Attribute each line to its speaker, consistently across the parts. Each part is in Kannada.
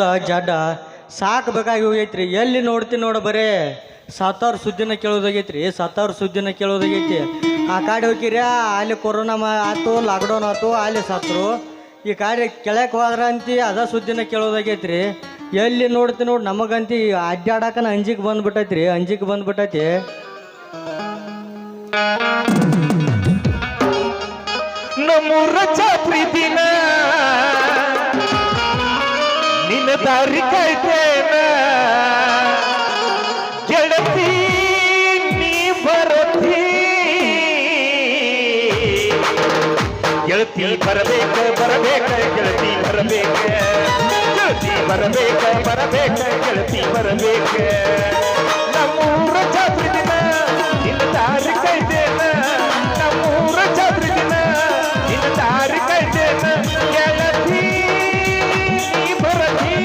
Speaker 1: ಜಡ್ಡ ಸಾಕಬೇಕಾಗಿ ಹೋಗೈತ್ರಿ. ಎಲ್ಲಿ ನೋಡ್ತೀನಿ ನೋಡ ಬರೇ ಸತ್ತವ್ರ ಸುದ್ದಿನ ಕೇಳೋದಾಗೈತ್ರಿ. ಸತ್ತವ್ರ ಸುದ್ದಿನ ಕೇಳೋದಾಗೈತಿ. ಆ ಕಾಡಿ ಹೋಗಿರಿ, ಅಲ್ಲಿ ಕೊರೋನಾ ಆಯ್ತು, ಲಾಕ್ಡೌನ್ ಆಯ್ತು, ಅಲ್ಲಿ ಸತ್ರು. ಈ ಕಾಡಿ ಕೆಳಕ್ಕೆ ಹೋದ್ರ ಅಂತಿ ಅದ ಸುದ್ದಿನ ಕೇಳೋದಾಗೈತ್ರಿ. ಎಲ್ಲಿ ನೋಡ್ತೀನಿ ನೋಡಿ ನಮಗಂತಿ ಅಡ್ಡಾಡಕನ ಅಂಜಿಕೆ ಬಂದ್ಬಿಟ್ಟೈತ್ರಿ. ಅಂಜಿಕೆ ಬಂದ್ಬಿಟ್ಟೈತಿ.
Speaker 2: ನಮ್ಮೂರ ಚಾತ್ರಿ ದಿನ ನಿನ್ನ ದಾರಿ ಕಾಯ್ತೇನ ಗೆಳತಿ ನೀ ಬರತಿ ಗೆಳತಿ ಬರಬೇಕ ಬರಬೇಕ ಗೆಳತಿ ಬರಬೇಕ ಗೆಳತಿ ಬರಬೇಕ ಬರಬೇಕ ಗೆಳತಿ ಬರಬೇಕ ನಮ್ಮೂರ ಚಾತ್ರಿ ದಿನ ನಿನ್ನ ದಾರಿ ಕಾಯ್ತೇನ ನಮ್ಮೂರ ಚಾತ್ರಿ ದಿನ ನಿನ್ನ ದಾರಿ ಕಾಯ್ತೇನ ಗೆಳತಿ ನೀ ಬರತಿ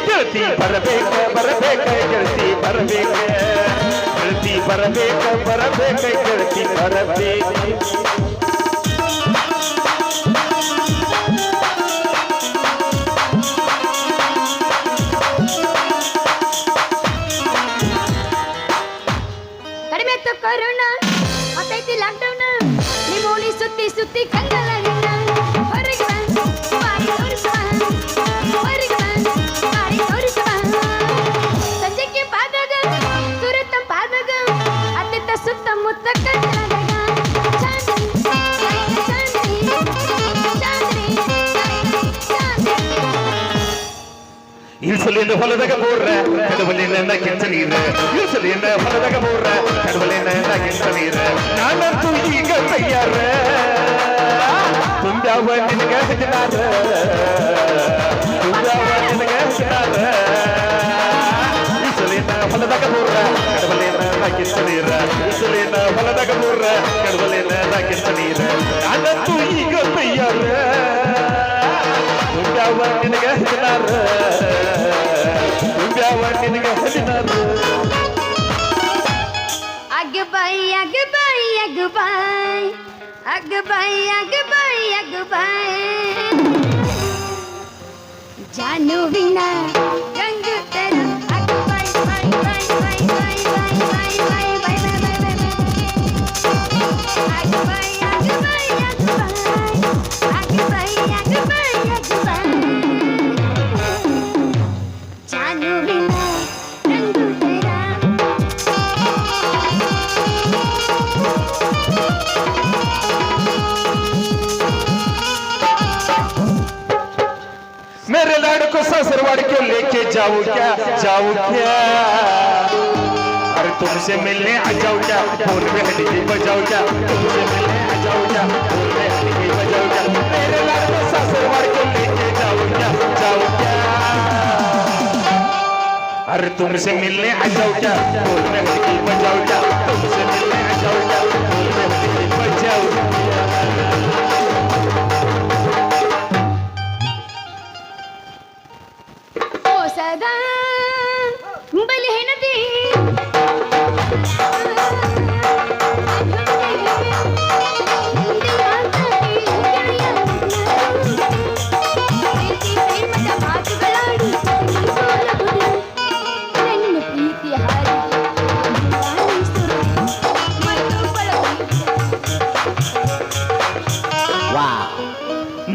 Speaker 2: ಗೆಳತಿ ಬರಬೇಕ ಬರಬೇಕ ಗೆಳತಿ ಬರಬೇಕ ಗೆಳತಿ ಬರಬೇಕ ಬರಬೇಕ ಗೆಳತಿ ಬರಬೇಕ
Speaker 3: ಕೊರೋನಾ ಮತ್ತೈತಿ ಲಾಕ್ಡೌನ್ ನಿಮೋನಿ ಸುತ್ತಿ ಸುತ್ತಿ ಕಂಗಲ ನಿನ್ನ ಹೊರಗೆ ಮಾರಿ ತೋರಿಸುವ ಹೊರಗೆ ಮಾರಿ ತೋರಿಸುವ ಸಂಜೆಗೆ ಪಾದಾಗ ಸುರತ ಪಾದಾಗ ಅತ್ತಿತ್ತ ಸುತ್ತಮುತ್ತ ಕಂಡಾಗ
Speaker 2: ಇಲ್ಸಲಿಂದ ಹೊಲದಾಗ ಬೋರ್ರ ಕಡವಲಿನ ಕೆಂಚ ನೀರ ಇಲ್ಸಲಿಂದ ಹೊಲದಾಗ ಬೋರ್ರ ಕಡವಲಿನ ಕೆಂಚ ನೀರ ನಾನಂತೂ ಈಗ ತಯ್ಯಾರ ತುಂಬ್ಯಾವ ನಿನಗ ಹಜನಾರ ತುಂಬ್ಯಾವ ನಿನಗ ಹಜನಾರ ಇಲ್ಸಲಿನ ಹೊಲದಾಗ ಬೋರ್ರ ಕಡವಲಿನ ಕೆಂಚ ನೀರ ಇಲ್ಸಲಿನ ಹೊಲದಾಗ ಬೋರ್ರ ಕಡವಲಿನ ಕೆಂಚ ನೀರ ನಾನಂತೂ ಈಗ ತಯ್ಯಾರ ತುಂಬ್ಯಾವ ನಿನಗ ಹಜನಾರ
Speaker 3: Goodbye, goodbye, goodbye, goodbye, goodbye, goodbye. Janu vina gangu tera. Goodbye, bye, bye, bye, bye, bye, bye, bye, bye, bye, bye, bye. Goodbye, goodbye, goodbye, goodbye, goodbye. Janu vina.
Speaker 2: मेरे लाडको ससुरवाड़ के लेके जाऊं क्या अरे तुमसे मिलने आ जाऊं क्या फोन पे हल्दी बजाऊं क्या तुमसे मिलने आ जाऊं क्या फोन पे हल्दी बजाऊं क्या मेरे लाडको ससुरवाड़ के लेके जाऊं क्या अरे तुमसे मिलने आ जाऊं क्या फोन पे हल्दी बजाऊं क्या तुमसे मिलने आ जाऊं क्या फोन पे हल्दी बजाऊं
Speaker 3: सदा बल है नदी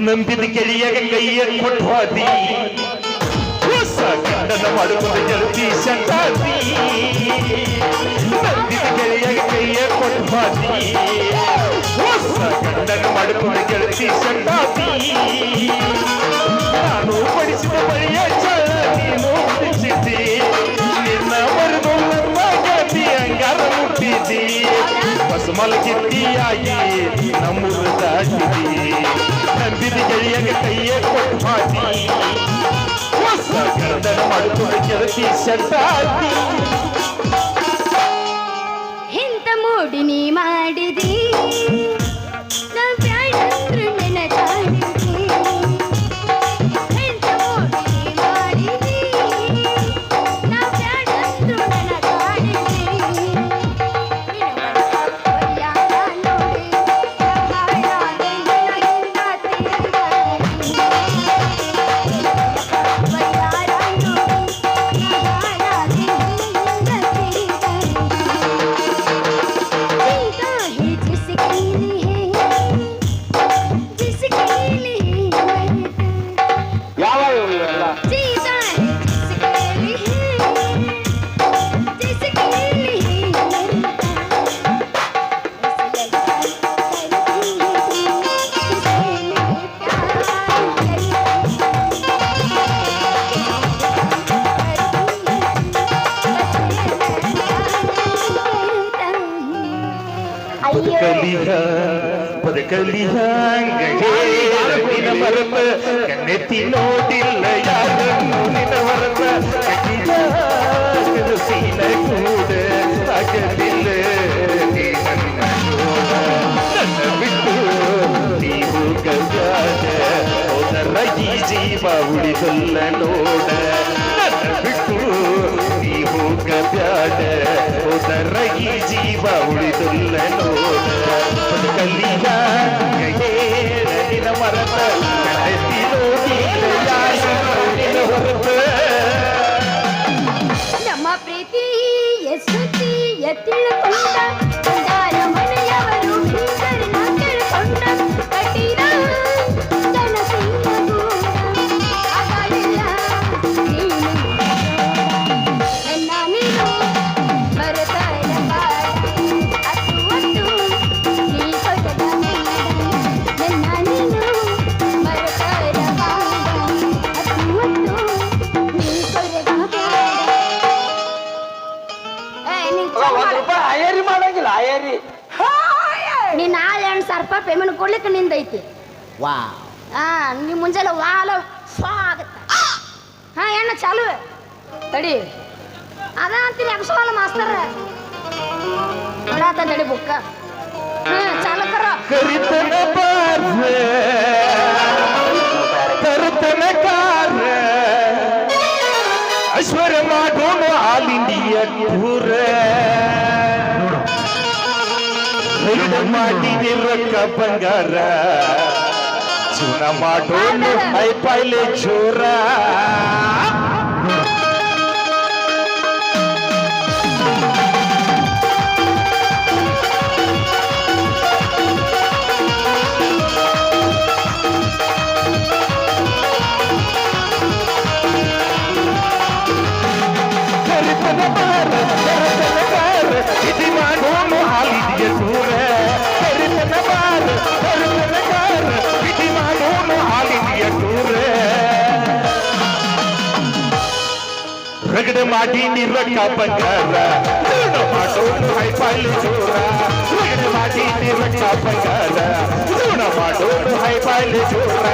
Speaker 2: ನಂಬಿದ ಗೆಳೆಯಗ ಕೈಯ ಕೊಟ್ವಾದಿ ಗಂಡನ ಮಾಡುವುದು ಗೆಳತಿ ಸಂಗಾತಿ ನಂಬಿದ ಗೆಳೆಯಗ ಕೈಯ ಕೊಟ್ವಾದಿ ಹೊಸ ಗಂಡನ ಮಾಡುವುದು ಗೆಳತಿ ಸಂಗಾತಿ ನಾನು ಪಡಿಸಿದ ಬಳಿಯ ಚಳ ನೀನು ಬಿಡಿಸಿದ್ದಿ ನಿನ್ನ ಬರೆದು ನನ್ನ ಗೆಳತಿ ಅಂಗಾರ ಮುಟ್ಟಿದ್ದಿ ಬಸ್ ಮಲಗಿದ್ದಿಯಾಗಿ ನಮ್ಮೂರ ದಾಟಿದಿ ನಂಬಿದ ಗೆಳೆಯಗ ಕೈಯ ಕೊಟ್ವಾದಿ ಹೊಸ ಗಂಡನ ಮಾಡುವುದು ಗೆಳತಿ ಸಂಗಾತಿ
Speaker 3: ಇಂಥ ಮೂಡಿ ನೀ ಮಾಡಿದಿ ಬ್ಯಾಡಂದ್ರು ನೆನಗಾಡಿದಿ ಇಂಥ ಮೂಡಿ ನೀ ಮಾಡಿದಿ ಬ್ಯಾಡಂದ್ರು ನೆನಗಾಡಿದಿ ನೋಡಿ
Speaker 2: ಬದುಕಲಿಹ ಬದುಕಲಿಹ ನಿನ ಮರಪ ಕಣ್ಣೆತ್ತಿ ನೋಡಿಲ್ಲ ಯಾರನ್ನು ನಿನ ಮರಪ ಕಣ್ಣಿನ ಕನಸಿನ ಕೂಡ ಆಗಲಿಲ್ಲ ನೀ ನನ್ನ ನೋಡ ನನ್ನ ಬಿಟ್ಟು ನೀವು ಗಜಾದ ಹೋದರ ಈ ಜೀವ ಉಳಿದಲ್ಲ ನೋಡ ನನ್ನ ಬಿಟ್ಟು ನೀವು ಗಜಾದ ಹೋದರ ಈ ಜೀವ ಉಳಿದಲ್ಲ ನೋಡ ಬದುಕಲಿಯ ನಿನ ಮರತ ಕಣ್ಣೆತ್ತಿ ನೋಡಿಲ್ಲ ಯಾರನ್ನು ನಿನ ಹೊರತ
Speaker 3: ನಮ್ಮ ಪ್ರೀತಿ ಎಸುತಿ ಎತ್ತಿಳಕೊಂಡ ಬಂದಾರ ಮನೆಯವರು ಬೀದರ್ನ ತಿಳ್ಕೊಂಡ ಕಟ್ಟಿರ ಕನಸಿನ ಗೂಡ ಆಗಲಿಲ್ಲ ನೀನು ನನ್ನ ನೀನು ಮರೆತಾರ ಬಾಡ ಅತ್ತು ಒತ್ತು ನೀ ಕೊಡದ ನನ್ನ ನೀನು ಮರೆತಾರ ಬಾಡ ಅತ್ತು ಒತ್ತು ನೀ ಕೊಡದ
Speaker 4: ಆಯರಿ ಮಾಡಂಗಿಲ್ಲ ಆಯರಿ
Speaker 3: ನೀ ನಾಳೆ 2,000 ರೂಪಾಯಿ ಪೇಮೆಂಟ್ ಕೊಡ್ಲಿಕ್ಕೆ ನಿಂದೈತಿ
Speaker 4: ವಾ
Speaker 3: ಹಾ ನೀ ಮುಂಜಾನೆ ವಾಲ ಸ್ವಾಗತ ಹಾ ಎಣ್ಣ ಚಾಲು ತಡಿ ಅದ ಅಂತೀನಿ ಅಕ್ಷವಾಲ ಮಾಸ್ತರ ನೋಡಾತ ತಡಿ ಬುಕ್ಕ ಹಾ ಚಾಲು ಕರ
Speaker 2: ಕರಿತನ ಬಾರ್ರೆ ತರುತನ ಕಾರ ಐಶ್ವರ್ಯ ಮಾಡೋಣ ಆಲ್ ಇಂಡಿಯಾ ಟೂರ್ ಮಾಡಿದೆ ರೊಕ್ಕ ಬಂಗಾರ ಜೀವನ ಮಾಡೋಣ ಹೈ ಪೈಲೆ ಜೋರ ಕರಿತನ ಬಾರ ತರುತನ ಕಾರ ಇದು ಮಾಡೋಣ ಆಲ್ ಇಂಡಿಯಾ ಟೂರ್ ಕರಿತನ ಬಾರ ತರುತನ ಕಾರ ಇದು ಮಾಡೋಣ ಆಲ್ ಇಂಡಿಯಾ ಟೂರ್ ರಗಡ ಮಾಡಿ ರೊಕ್ಕ ಬಂಗಾರ ಜೀವನ ಮಾಡೋಣ ಹೈ ಪೈಲೆ ಜೋರ ರಗಡ ಮಾಡಿ ರೊಕ್ಕ ಬಂಗಾರ ಜೀವನ ಮಾಡೋಣ ಹೈ ಪೈಲೆ ಜೋರ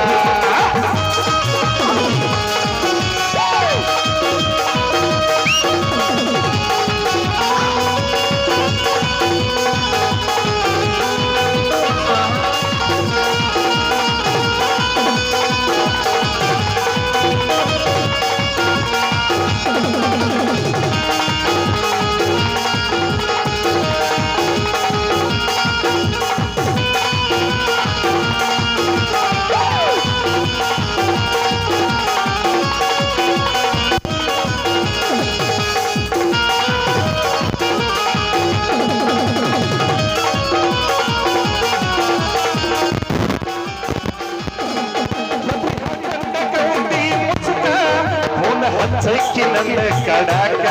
Speaker 2: ಹಚ್ಚಕ್ಕೆ ನನ್ನ ಕಡಾಕ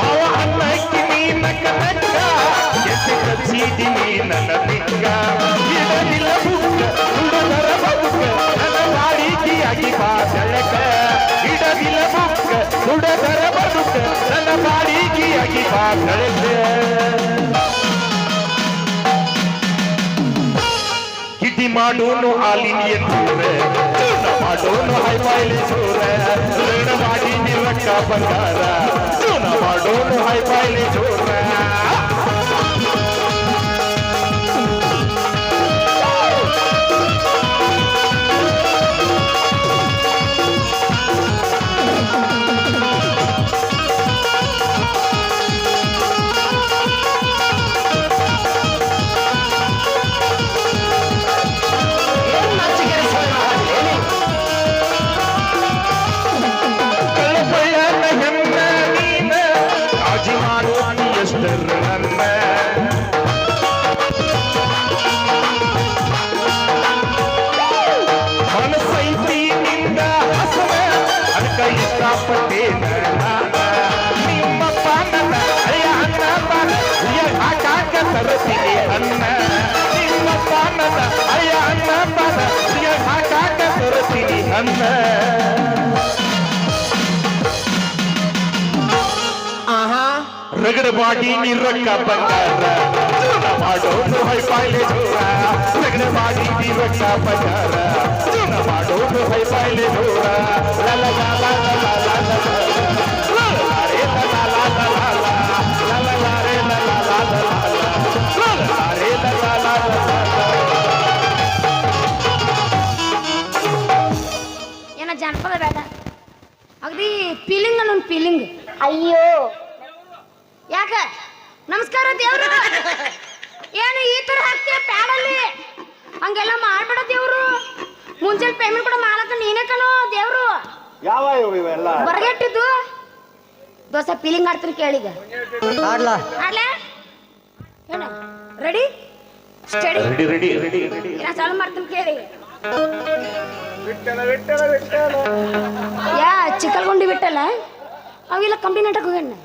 Speaker 2: ಅವ ಅನ್ನಕ್ಕೆ ನೀನ ಕನಕ ಎತ್ತೆ ಕಚ್ಚಿದ್ದೀನಿ ನನ್ನ ಬಿಕ್ಕ ಇಡಲಿಲ್ಲ ಬುಕ್ಕ ಹುಡುಗರ ಬದುಕ ನನ್ನ ಬಾಡಿಗೆಯಾಗಿ ಬಾ ಬೆಳಕ ಇಡಲಿಲ್ಲ ಬುಕ್ಕ ಹುಡುಗರ ಬದುಕ ನನ್ನ ಬಾಡಿಗೆಯಾಗಿ ಬಾ ಬೆಳಕ ಕಿಟಿ ಮಾಡೋನು ಆಲ್ ಇಂಡಿಯನ್ ಟೂರ್ ಜೀವನ ಮಾಡೋನು ಹೈ ಪೈಲೆ ಜೋರ ಋಣ ಮಾಡಿ ರೊಕ್ಕ ಬಂಗಾರ ಜೀವನ ಮಾಡೋನು ಹೈ ಪೈಲೆ ಜೋರ ಕಳಪಯ್ಯನ ಹೆಣ್ಣ ನೀನ ಕಾಜಿ ಮಾಡುವಾನಿ ಎಷ್ಟರ ನನ್ನ ಮನಸ್ಸೈತಿ ನಿಂದ ಹಸನ ಅದಕ್ಕ ಇಷ್ಟಪಟ್ಟೇನ ನಾನ ನಿಮ್ಮಪ್ಪ ನನ್ನ ಅಯ್ಯ ಅನ್ನ ಬಾನ ಹಾಕಾಕ ತರುತ್ತೀನಿ ಅನ್ನ ನಿಮ್ಮಪ್ಪ ನನ್ನ ಅಯ್ಯ ಅನ್ನ ಬಾನ ಹಾಕಾಕ ತರುತ್ತೀನಿ ಅನ್ನ ರಗಡ ಮಾಡಿ ನೀ ರೊಕ್ಕ ಬಂಗಾರ ಜೀವನ ಮಾಡೋನು ಹೈಫೈಲೆ ದೂರ ರಗಡ ಮಾಡಿ ನೀ ರೊಕ್ಕ ಬಂಗಾರ ಜೀವನ ಮಾಡೋನು ಹೈಫೈಲೆ ದೂರ ಲಾ ಲಾ ಲಾ ಲಾ ಲಾ ಲಾ ಲಾ ಲಾ ಲಾ ಲಾ ರೇ ಲಾ ಲಾ ಲಾ ಲಾ ಲಾ ಲಾ ಲಾ ಲಾ ರೇ ಲಾ ಲಾ ಲಾ ಲಾ ಲಾ ಲಾ ಲಾ ರೇ ಲಾ ಲಾ ಲಾ ಲಾ ಲಾ.
Speaker 3: ಏನ ಜಾನಪದ ಬೇಡ ಅಗದಿ ಫೀಲಿಂಗ್ ಅನ್ನೊಂದು ಫೀಲಿಂಗ್.
Speaker 4: ಅಯ್ಯೋ
Speaker 3: ಯಾಕ ನಮಸ್ಕಾರ ದೇವ್ರು ಏನು ಈ ತರ ಹಾಕ್ತೀಯ ಪ್ಯಾಡಲ್ಲಿ ಹಂಗೆಲ್ಲ ಮಾಡ್ಬೇಡ ದೇವ್ರು. ಮುಂಜಾನೆ ಪೇಮೆಂಟ್ ಕೂಡ ಮಾಡಕ ನೀನೇ ಕಣೋ ದೇವ್ರು.
Speaker 2: ಯಾವ ಇವೆಲ್ಲ
Speaker 3: ಬರಗೆಟ್ಟಿದ್ದು ದೋಸೆ ಫೀಲಿಂಗ್ ಆಡ್ತೀನಿ ಕೇಳಿಗ
Speaker 1: ಆಡ್ಲಾ
Speaker 3: ಆಡ್ಲಾ ಏನ ready study
Speaker 2: ready ready ready ready
Speaker 3: ನಾ ಚಾಲು ಮಾಡ್ತೀನಿ ಕೇಳಿ. ಯಾ ಚಿಕ್ಕಲ್ಗುಂಡಿ ಬಿಟ್ಟಲ್ಲ ಅವೆಲ್ಲ ಕಂಪ್ನಿ ನಾಟಕ ಹೋಗ್ಯಾನ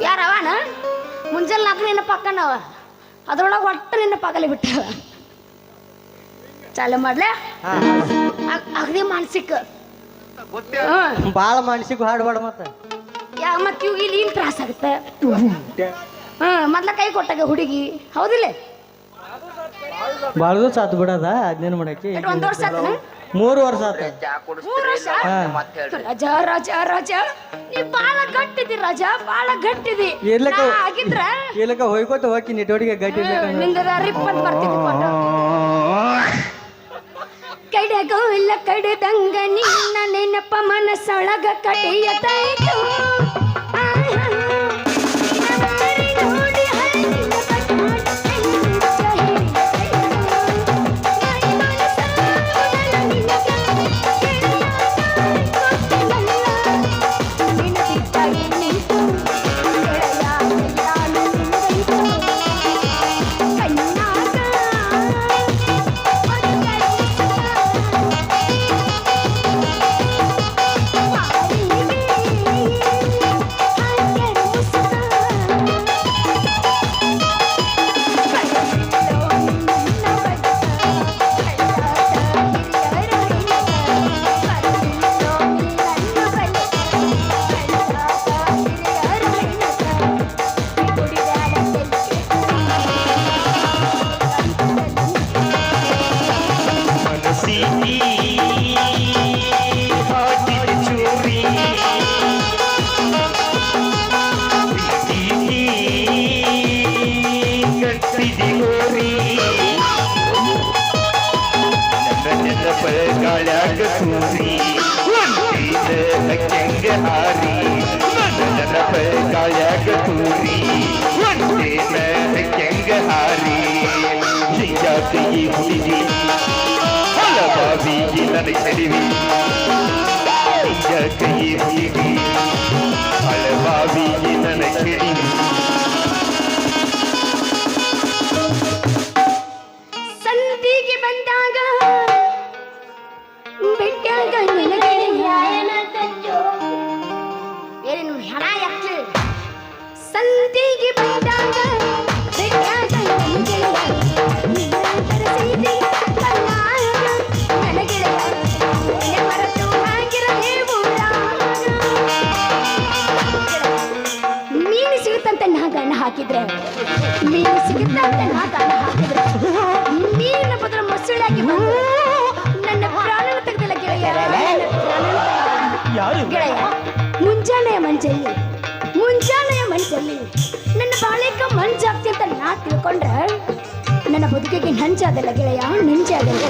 Speaker 3: ಯಾರವನ ಮುಂಜಾನೆ 4 ನೆನಪು ಹಾಕಣವ ಅದ್ರೊಳಗೆ ಒಟ್ಟು ನೆನಪಾಗಲಿ ಬಿಟ್ಟವ. ಚಾಲು ಮಾಡ್ಲಾ ಅಗದಿ ಮಾನಸಿಕ
Speaker 1: ಭಾಳ ಮಾನಸಿಕ ಹಾಡ್ಬೇಡ ಮತ್ತೆ.
Speaker 3: ಯಾ ಮತ್ತೆ ಇವಾಗ ಇಲ್ಲಿ ಏನು ತ್ರಾಸ ಆಗುತ್ತೆ. ಮೊದ್ಲ ಕೈ ಕೊಟ್ಟಾಗ ಹುಡುಗಿ ಹೌದಿಲ್ಲ
Speaker 1: ಭಾಳ ದಿವಸ ಆತು ಬಿಡದ ಅದೇನು ಮಾಡಕ್ಕೆ.
Speaker 3: 1 ವರ್ಷ ಆತನ
Speaker 1: 3 ವರ್ಷ ಆತ.
Speaker 3: 3 ವರ್ಷ ರಾಜ ರಾಜ ರಾಜ ನೀ ಬಾಳ ಗಟ್ಟಿದಿ ರಾಜ ಬಾಳ ಗಟ್ಟಿದಿ.
Speaker 1: ಇರ್ಲಕ್ಕ
Speaker 3: ನಾ ಆಗಿದ್ರ
Speaker 1: ಇಲ್ಲಕ ಹೋಯ್ಕೋತ ಹೋಗಿ ನಿಟೋಡಿಗೆ ಗಟ್ಟಿ
Speaker 3: ನಿಂದ ರಿಪ್ಪನ್ ಬರ್ತಿದ್ದಿ ಕೊಟ್ಟ ಕಡೆಗೋ ಇಲ್ಲ ಕಡೆದಂಗ ನಿನ್ನ ನೆನಪ ಮನಸ್ಸೊಳಗ ಕಡಿಯತಾಯ್ತು.
Speaker 2: ಗಾಳ್ಯಾಗ ತೂರಿ ಕೆಂಗ ಹಾರಿ ನೆನಪ ಗಾಳ್ಯಾಗ ತೂರಿ ಕೆಂಗ ಹಾರಿ ಯಾಕೆ ಈ ಹುಡುಗಿ ಹಲವಾವಿಗೆ ನನ್ನ ಕೆಡವಿ ಯಾಕೆ ಈ ಹುಡುಗಿ ಹಲವಾವಿಗೆ ನನ್ನ ಕೆಡವಿ
Speaker 3: ಸಂತಿಗೆ ಬಂದಾಗ ಬೆಟ್ಟಾಗ ಏನೇನು ಹಣ ಯಾಕೆ ಸಂತಿಗೆ ಬಂದಾಗ ಬೆಟ್ಟಾಗ ಮೀನು ಸಿಗುತ್ತಂತ ನಾ ಗಣ್ಣ ಹಾಕಿದ್ರೆ ಮೀನು ಸಿಗುತ್ತಂತ ನಾ ಗಣ್ಣ ಹಾಕಿದ್ರೆ ಮೀನಿನ ಬದಲು ಮೊಸಳಾಗಿ ಬಂದು ನನ್ನ ಪ್ರಾಣನ ತೆಗೆದಿಲ್ಲ ಗೆಳೆಯ. ಗೆಳೆಯ ಮುಂಜಾನೆಯ ಮಂಚಲ್ಲಿ ನನ್ನ ಬಾಳಿಕ ಮಂಜಾಗ್ತಿ ಅಂತ ನಾ ತಿಳ್ಕೊಂಡ್ರೆ ನನ್ನ ಬದುಕಿಗೆ ನಂಜಾದಲ್ಲ ಗೆಳೆಯ ನಂಜಾದಲ್ಲ.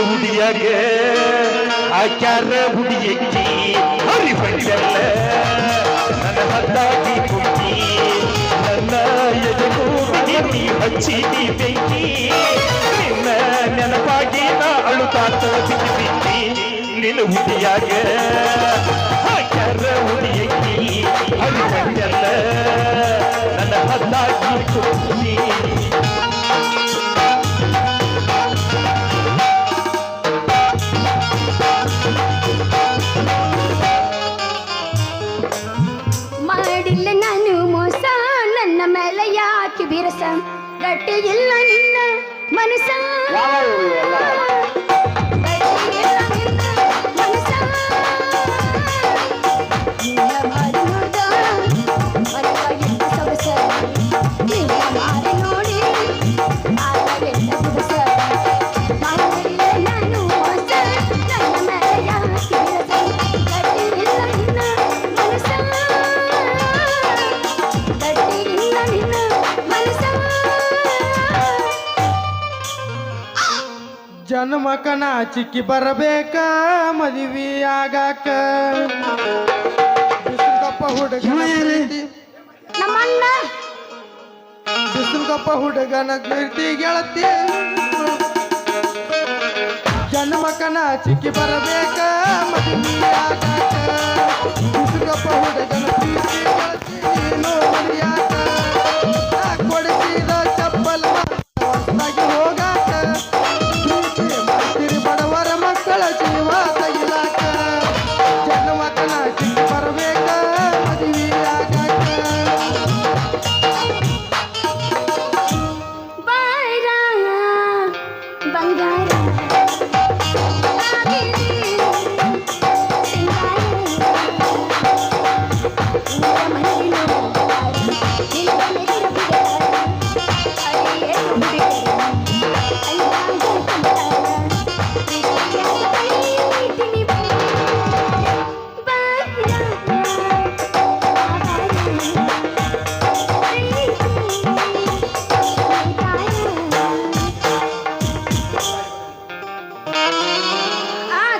Speaker 2: ಹುಡಿಯಾಗ ಆಕ್ಯಾರ ಹುಡಿಯಕ್ಕಿ ಹರಿಬಂಡಲ್ಲ ನನ್ನ ಹದ್ದಾಗಿ ಕುಕ್ಕಿ ನನ್ನ ಎದೆಗೂಡಿ ನೀ ಹಚ್ಚಿ ನೀ ಬೆಂಕಿ ನಿನ್ನ ನೆನಪಾಗಿ ನಾ ಅಳುತ್ತಾತ ಬಿಕ್ಕಿ ಬಿಕ್ಕಿ ನಿನ್ನ ಹುಡಿಯಾಗ ಆಕ್ಯಾರ ಹುಡಿಯಕ್ಕಿ ಹರಿಬಂಡಲ್ಲ ನನ್ನ ಹದ್ದಾಗಿ ಕುಕ್ಕಿ
Speaker 3: ಮಾಡಿಲ್ಲ ನಾನು ಮೋಸ ನನ್ನ ಮೇಲೆ ಯಾಕೆ ಬಿರಸ ಗಟ್ಟಿ ಇಲ್ಲ ನಿನ್ನ ಮನಸ ಗಟ್ಟಿ ಇಲ್ಲ ನಿನ್ನ ಮನಸ ನಿನ್ನ ಮಾರಿ ನೋಡ್ದ ಮನಸ ಎಂತ ಸೊಗಸ ನಿನ್ನ ಮಾರಿ ನೋಡಿ ಆಗ ಎಂತ ದಿವಸ ಮಾಡಿಲ್ಲ ನಾನು ಮೋಸ ನನ್ನ ಮೇಲೆ ಯಾಕೆ ಬಿರಸ ಗಟ್ಟಿ ಇಲ್ಲ ನಿನ್ನ ಮನಸ
Speaker 1: ಜನ್ಮಕನ ಚಿಕ್ಕಿ ಬರಬೇಕ ಮದುವೆ ಆಗಾಕ ಬಿಸಿಲ್ಕಪ್ಪ ಹುಡುಗನ ಪ್ರೀತಿ
Speaker 3: ನಮ್ಮಣ್ಣ
Speaker 1: ಬಿಸಿಲ್ಕಪ್ಪ ಹುಡುಗನ ಕೀರ್ತಿ ಗೆಳತಿ ಜನ್ಮಕನ ಚಿಕ್ಕಿ ಬರಬೇಕ ಮದುವೆ ಆಗಾಕ ಬಿಸಿಲ್ಕಪ್ಪ ಹುಡುಗನ ಪ್ರೀತಿ ಗೆಳತಿ ನೀನು ಮರಿಯಾಕ ನಾ ಕೊಡಿಸಿದ ಚಪ್ಪಲ್ ಹೊಸದಾಗಿ ಹೋಗಾಕ ಬಡವರ ಮಕ್ಕಳ ಜೀವ ತಗಿಲಾಕ ಜನ್ಮಕನ ಚಿಕ್ಕಿ ಬರಬೇಕ ಮದುವೆ ಆಗಾಕ
Speaker 3: ಬಾರ ಬಂಗಾರ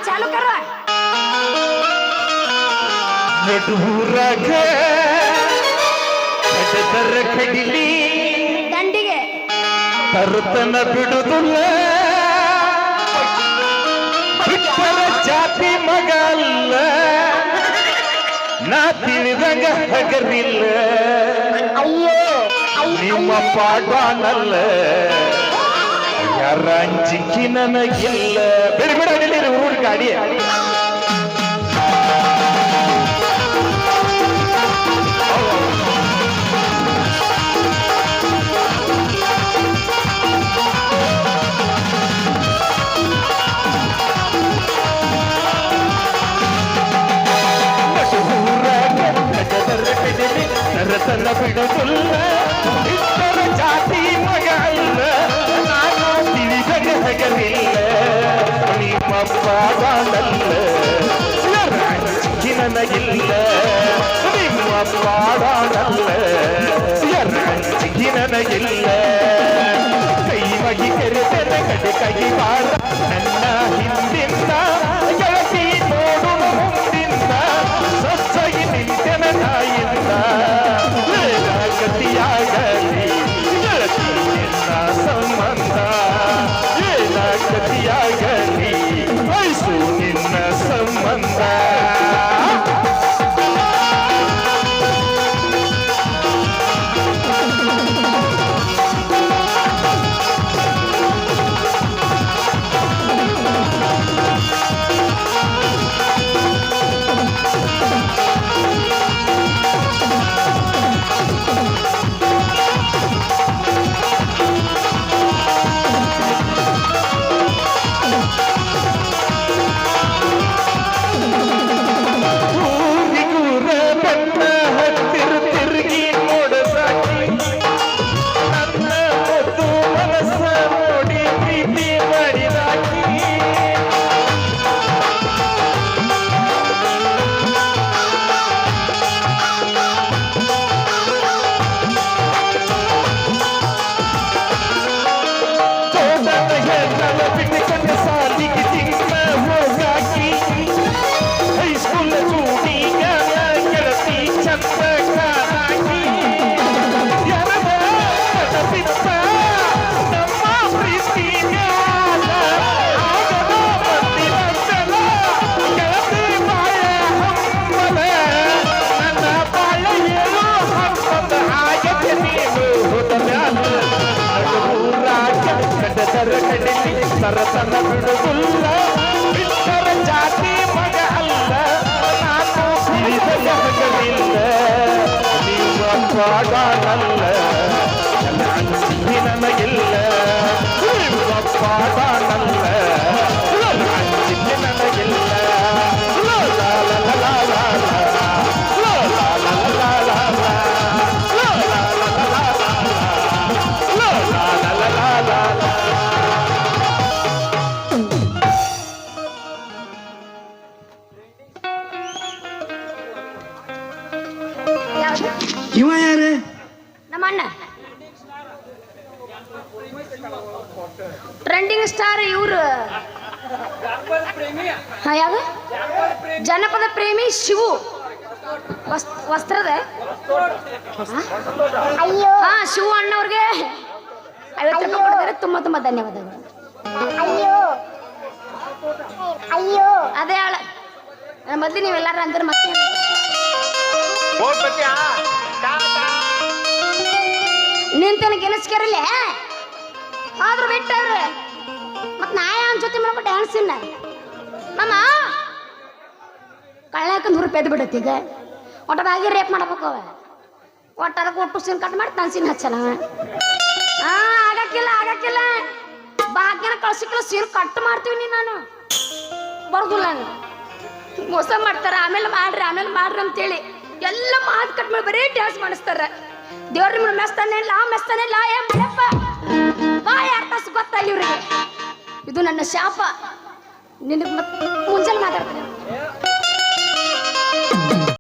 Speaker 3: चालू करो
Speaker 2: ನಡುರಾಗ ಕಡದರ ಕಡಿಲಿ
Speaker 3: ದಂಡಿಗೆ
Speaker 2: ತರುತನ ಬಿಡುದಿಲ್ಲ ಬಿಟ್ಟರ ಜಾತಿ ಮಗ ಅಲ್ಲ ನಾ ತಿಳಿದಂಗ ಹಗರಿಲ್ಲ ನಿಮ್ಮ ಪಾಡನಲ್ಲ ಯಾರ ಅಂಜಿಕಿ ನನಗಿಲ್ಲ ಬಿಡ ಬಿಡ ನಿಲ್ಲಿ ಊರ್ ಗಾಡಿ ನರತನ ಬಿಡುವುದಿಲ್ಲ ಇತರ ಜಾತಿ ಮಗ ಅಲ್ಲ ನಾನು ತಿಳಿದಾಗ ಹಗರಿಲ್ಲ ನಿಮ್ಮ ಪಾಡನಲ್ಲ ನನಗಿಲ್ಲ ನಿಮ್ಮ ಪಾಡನಲ್ಲ ನನಗಿಲ್ಲ ಕೈ ಮಗಿ ತೆರೆದರೆ ಕಡೆ ಕೈ ಬಾರ ನನ್ನ ಹಿಂದಿಂದ ಗೆಳತಿ ನೋಡು ಮುಂದಿಂದ ಸೊಚ್ಚಾಗಿ ನಿಂತೆನ ತಾಯಿಂದ ಗತಿಯಾಗಲಿ ಗೆಳತಿ ನಿನ್ನ ಸಂಬಂಧ ಏನ ಗತಿಯಾಗಲಿ ವಯಸ್ಸು ನಿನ್ನ ಸಂಬಂಧ ತರತನ ಬಿಡುವುಲ್ಲ ಬಿಟ್ಟರ ಜಾತಿ ಮಗ ಅಲ್ಲ ನಾನು ತಿಳಿದ ಹಗಲಿಲ್ಲ ನಿಮ್ಮ ಪಾಡನಲ್ಲ ಎಲ್ಲ ಅಂಜಿಕೆ ನನಗಿಲ್ಲ ನಿಮ್ಮ ಪಾಡನಲ್ಲ ಎಲ್ಲ ಅಂಜಿಕೆ ನನಗಿಲ್ಲ ಲಾ ಲಾ ಲಾ ಲಾ ಲಾ ಲಾ.
Speaker 3: ಯಾವ್ದು
Speaker 4: ಇವ ಯಾರು?
Speaker 3: ನಮ್ಮ ಅಣ್ಣ ಟ್ರೆಂಡಿಂಗ್ ಸ್ಟಾರ್ ಇವ್ರು ಹಾ ಯಾವ್ದು ಜನಪದ ಪ್ರೇಮಿ ಶಿವು ವಸ್ತ್ರದ ಹಾ ಶಿವು ಅಣ್ಣವ್ರಿಗೆ 50 ರೂಪಾಯಿ ಕೊಡ್ತಾರೆ. ತುಂಬಾ ತುಂಬಾ ಧನ್ಯವಾದಗಳು. ಅದೇ ಆಳ ಮೊದ್ಲು ನೀವೆಲ್ಲಾರ ಅಂದ್ರೆ ಮತ್ತೆ ನಿಂತನ ಗೆಲ್ಸ್ಕರಲ್ಲೇ ಆದ್ರೂ ಬಿಟ್ಟವ್ರು ಮತ್ ನಾ ಯಾನ್ ಜೊತೆ ಮಾಡ್ಕೊ ಡ್ಯಾನ್ಸ್ ಇಲ್ಲ ನಮ್ಮ ಕಳ್ಳ ಹಾಕಂದ್ ಹುರುಪು ಎದ್ದು ಬಿಡತ್ತೆ ಈಗ ಒಟ್ಟದಾಗಿ ರೇಪ್ ಮಾಡ್ಬೇಕು ಅವ ಒಟ್ಟು ಅದಕ್ಕೆ ಒಟ್ಟು ಸೀನ್ ಕಟ್ ಮಾಡಿ ತಾನು ಸೀನ್ ಹಚ್ಚಲ್ಲ ಹಾ ಆಗಕ್ಕಿಲ್ಲ ಭಾಗ್ಯನ ಕಳ್ಸಿಕ್ಕಿಲ್ಲ ಸೀನ್ ಕಟ್ ಮಾಡ್ತೀವಿ ನೀ ನಾನು ಬರ್ದಿಲ್ಲ ನಾನು ಮೋಸ ಮಾಡ್ತಾರ ಆಮೇಲೆ ಮಾಡ್ರಿ ಅಂತೇಳಿ ಎಲ್ಲ ಮಾತು ಕಟ್ ಮಾಡಿ ಬರೀ ಡ್ಯಾನ್ಸ್ ಮಾಡಿಸ್ತಾರ. ದೇವ್ರ ನಿಮ್ಗೆ ಮೆಸ್ತಾನೆ ಇಲ್ಲ ಏ ಮಳೆಪ್ಪ ಬಾ 2 ತಾಸು ಗೊತ್ತಲ್ಲ ಇವ್ರಿಗೆ. ಇದು ನನ್ನ ಶಾಪ. ನಿನಗೆ ಮುಂಜಾನೆ ಮಾತಾಡ್ತಾರೆ.